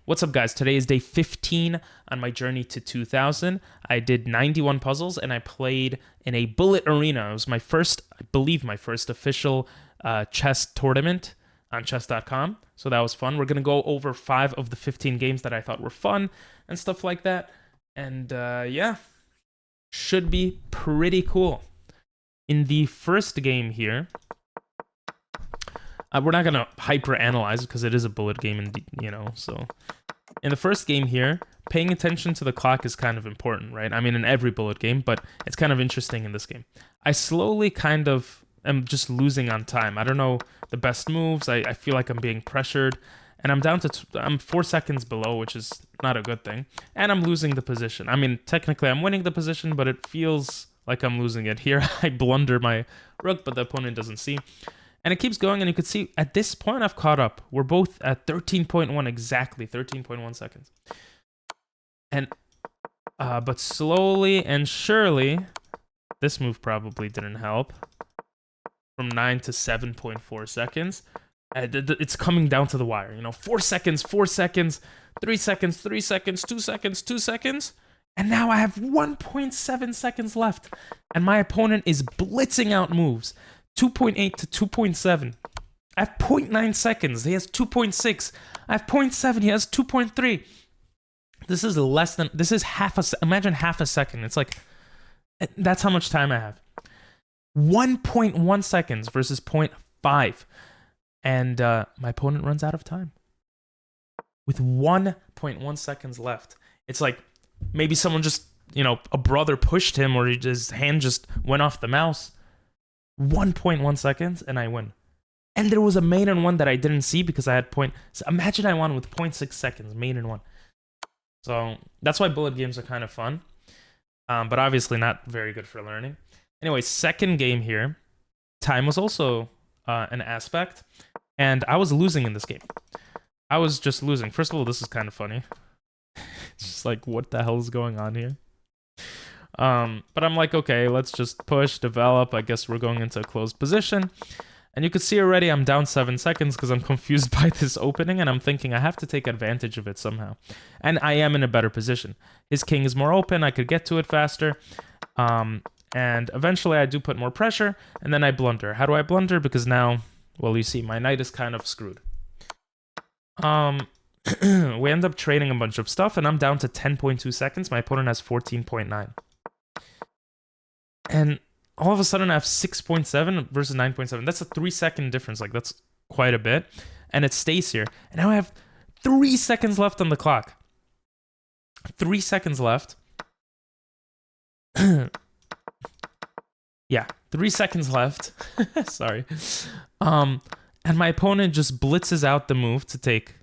What's up, guys? Today is day 15 on my journey to 2000. I did 91 puzzles and I played in a bullet arena. It was my first, I believe, my first official chess tournament on chess.com. So that was fun. We're going to go over 5 of the 15 games that I thought were fun and stuff like that. And yeah, should be pretty cool. In the first game here, we're not going to hyper analyze because it is a bullet game, and so in the first game here, paying attention to the clock is kind of important, right? I mean, in every bullet game, but it's kind of interesting in this game. I slowly kind of am just losing on time. I don't know the best moves. I feel like I'm being pressured, and I'm down to I'm 4 seconds below, which is not a good thing, and I'm losing the position. I mean, technically I'm winning the position, but it feels like I'm losing it. Here I blunder my rook, but the opponent doesn't see. And it keeps going, and you can see at this point I've caught up. We're both at 13.1, exactly 13.1 seconds. And but slowly and surely, this move probably didn't help. From 9 to 7.4 seconds, it's coming down to the wire. 4 seconds, 4 seconds, 3 seconds, 3 seconds, 2 seconds, 2 seconds. And now I have 1.7 seconds left, and my opponent is blitzing out moves. 2.8 to 2.7. I have 0.9 seconds. He has 2.6. I have 0.7. He has 2.3. This is less than, this is imagine half a second. It's like, that's how much time I have. 1.1 seconds versus 0.5. And my opponent runs out of time. With 1.1 seconds left. It's like, maybe someone just, a brother pushed him, or his hand just went off the mouse. 1.1 seconds and I win. And there was a mate in one that I didn't see because I had So imagine I won with 0.6 seconds, mate in one. So that's why bullet games are kind of fun, but obviously not very good for learning. Anyway, second game here, time was also an aspect, and I was losing in this game. I was just losing. First of all, this is kind of funny. It's just like, what the hell is going on here? But I'm like, okay, let's just push, develop. I guess we're going into a closed position. And you can see already I'm down 7 seconds because I'm confused by this opening, and I'm thinking I have to take advantage of it somehow. And I am in a better position. His king is more open. I could get to it faster. And eventually I do put more pressure, and then I blunder. How do I blunder? Because now, well, you see, my knight is kind of screwed. We end up trading a bunch of stuff, and I'm down to 10.2 seconds. My opponent has 14.9. And all of a sudden I have 6.7 versus 9.7. That's a 3-second difference. Like, that's quite a bit. And it stays here. And now I have 3 seconds left on the clock. 3 seconds left. Yeah, 3 seconds left. Sorry. And my opponent just blitzes out the move to take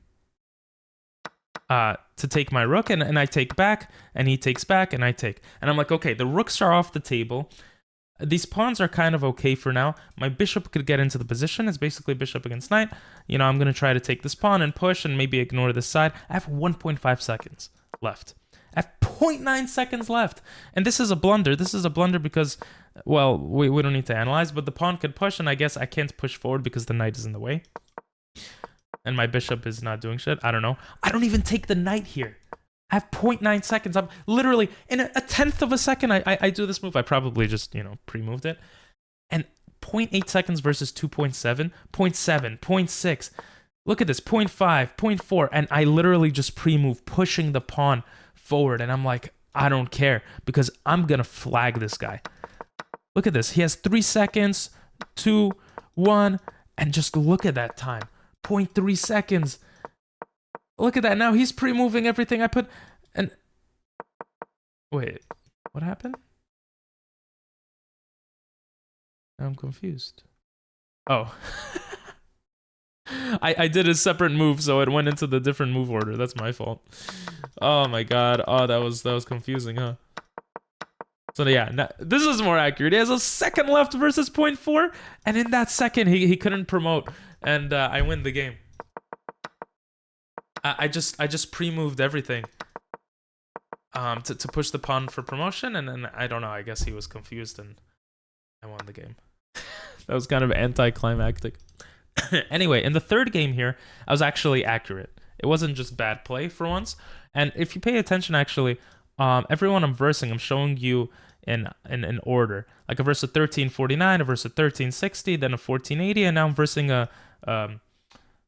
my rook, and I take back, and he takes back, and I take. And I'm like, okay, the rooks are off the table. These pawns are kind of okay for now. My bishop could get into the position. It's basically bishop against knight. I'm going to try to take this pawn and push and maybe ignore this side. I have 1.5 seconds left. I have 0.9 seconds left. And this is a blunder. This is a blunder because, well, we don't need to analyze, but the pawn could push, and I guess I can't push forward because the knight is in the way. And my bishop is not doing shit. I don't know. I don't even take the knight here. I have 0.9 seconds. I'm literally in a tenth of a second. I do this move. I probably just, pre-moved it. And 0.8 seconds versus 2.7, 0.7, 0.6. Look at this, 0.5, 0.4. And I literally just pre-move, pushing the pawn forward. And I'm like, I don't care because I'm going to flag this guy. Look at this. He has 3 seconds, 2, 1. And just look at that time. 0.3 seconds. Look at that. Now he's pre-moving everything I put. And wait, what happened? Now I'm confused. Oh. I did a separate move, so it went into the different move order. That's my fault. Oh my god. Oh, that was confusing, huh? So yeah, now, this is more accurate. He has a second left versus 0.4, and in that second he couldn't promote, and I win the game. I just pre-moved everything to push the pawn for promotion, and then I don't know, I guess he was confused and I won the game. That was kind of anticlimactic. Anyway, in the third game here, I was actually accurate. It wasn't just bad play for once. And if you pay attention, actually, everyone I'm versing, I'm showing you in order. Like a verse of 1349, a verse of 1360, then a 1480, and now I'm versing a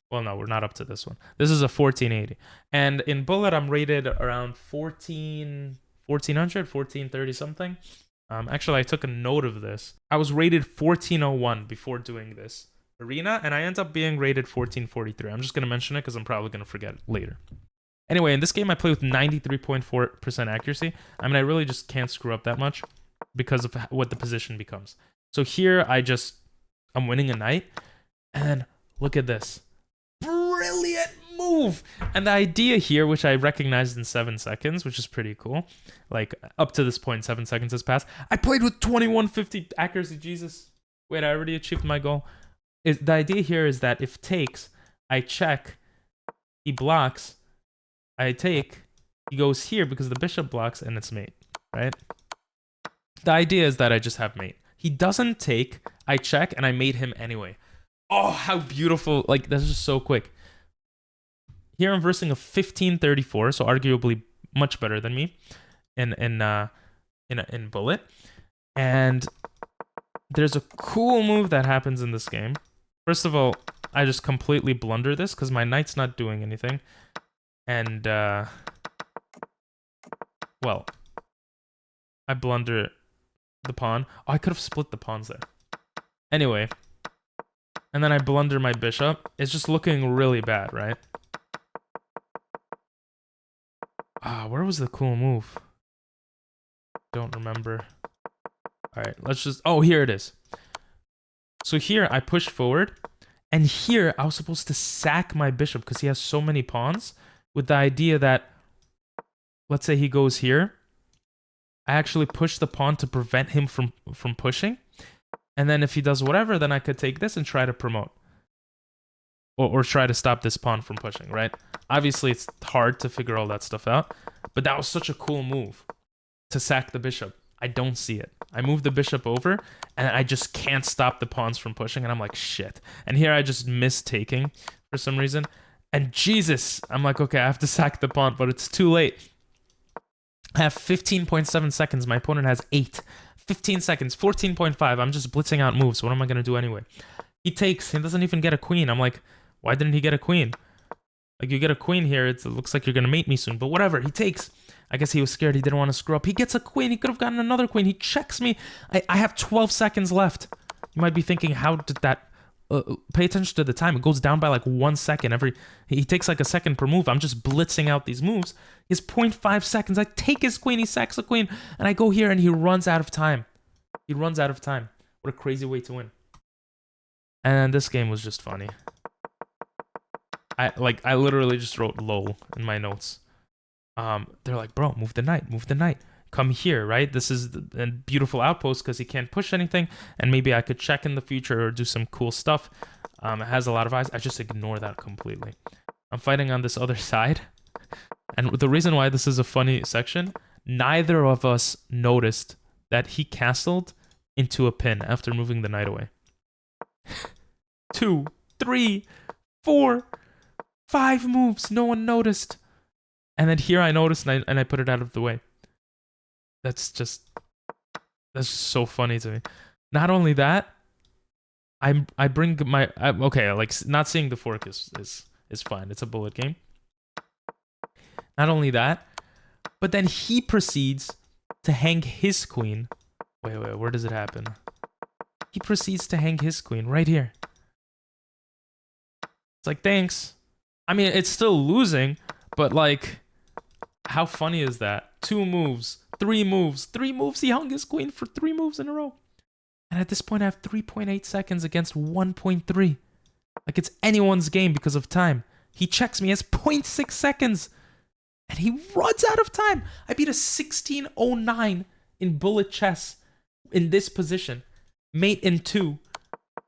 well, no, we're not up to this one. This is a 1480. And in Bullet, I'm rated around 1400, 1430 something. Actually, I took a note of this. I was rated 1401 before doing this arena, and I end up being rated 1443. I'm just going to mention it because I'm probably going to forget it later. Anyway, in this game, I play with 93.4% accuracy. I mean, I really just can't screw up that much because of what the position becomes. So here, I'm winning a knight, and look at this. Brilliant move! And the idea here, which I recognized in 7 seconds, which is pretty cool. Like, up to this point, 7 seconds has passed. I played with 2150 accuracy, Jesus. Wait, I already achieved my goal. The idea here is that if takes, I check, he blocks, I take, he goes here because the bishop blocks, and it's mate, right? The idea is that I just have mate. He doesn't take, I check, and I mate him anyway. Oh, how beautiful. Like, that's just so quick. Here I'm versing a 1534, so arguably much better than me in Bullet. And there's a cool move that happens in this game. First of all, I just completely blunder this because my knight's not doing anything. And, well, I blunder the pawn. Oh, I could have split the pawns there. Anyway, and then I blunder my bishop. It's just looking really bad, right? Where was the cool move? Don't remember. All right, let's just... Oh, here it is. So here, I push forward. And here, I was supposed to sack my bishop because he has so many pawns. With the idea that, let's say he goes here. I actually push the pawn to prevent him from pushing. And then if he does whatever, then I could take this and try to promote. Or try to stop this pawn from pushing, right? Obviously, it's hard to figure all that stuff out. But that was such a cool move to sack the bishop. I don't see it. I move the bishop over, and I just can't stop the pawns from pushing, and I'm like, shit. And here I just miss taking for some reason. And Jesus, I'm like, okay, I have to sack the pawn, but it's too late. I have 15.7 seconds. My opponent has 8. 15 seconds, 14.5. I'm just blitzing out moves. What am I going to do anyway? He takes. He doesn't even get a queen. I'm like, why didn't he get a queen? Like, you get a queen here. It looks like you're going to mate me soon. But whatever. He takes. I guess he was scared. He didn't want to screw up. He gets a queen. He could have gotten another queen. He checks me. I have 12 seconds left. You might be thinking, how did that... pay attention to the time. It goes down by like 1 second. He takes like a second per move. I'm just blitzing out these moves. He has 0.5 seconds. I take his queen. He sacks a queen. And I go here and he runs out of time. He runs out of time. What a crazy way to win. And this game was just funny. I literally just wrote lol in my notes. They're like, bro, move the knight. Move the knight. Come here, right? This is a beautiful outpost because he can't push anything, and maybe I could check in the future or do some cool stuff. It has a lot of eyes. I just ignore that completely. I'm fighting on this other side, and the reason why this is a funny section, neither of us noticed that he castled into a pin after moving the knight away. 2, 3, 4, 5 moves. No one noticed. And then here I noticed and I put it out of the way. That's just so funny to me. Not only that, I bring my okay, like not seeing the fork is fine. It's a bullet game. Not only that, but then he proceeds to hang his queen. Wait, where does it happen? He proceeds to hang his queen right here. It's like, thanks. I mean, it's still losing, but like, how funny is that? 2 moves. 3 moves. 3 moves. He hung his queen for 3 moves in a row. And at this point, I have 3.8 seconds against 1.3. Like, it's anyone's game because of time. He checks me. He has 0.6 seconds. And he runs out of time. I beat a 1609 in bullet chess in this position. Mate in 2.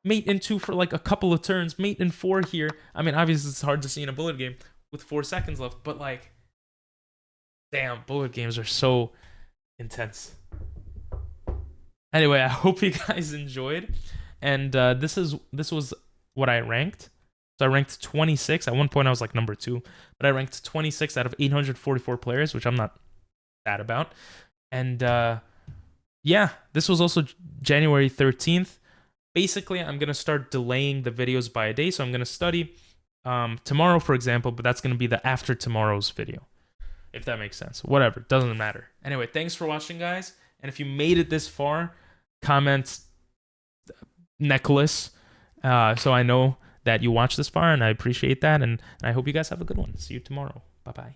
Mate in 2 for like a couple of turns. Mate in 4 here. I mean, obviously, it's hard to see in a bullet game with 4 seconds left. But like, damn, bullet games are so intense. Anyway, I hope you guys enjoyed, and this was what I ranked. So I ranked 26. At one point, I was like number 2, but I ranked 26 out of 844 players, which I'm not sad about. And yeah, this was also January 13th. Basically, I'm going to start delaying the videos by a day. So I'm going to study tomorrow, for example, but that's going to be the after tomorrow's video, if that makes sense. Whatever, doesn't matter. Anyway, thanks for watching, guys. And if you made it this far, comment necklace so I know that you watched this far, and I appreciate that. And I hope you guys have a good one. See you tomorrow. Bye-bye.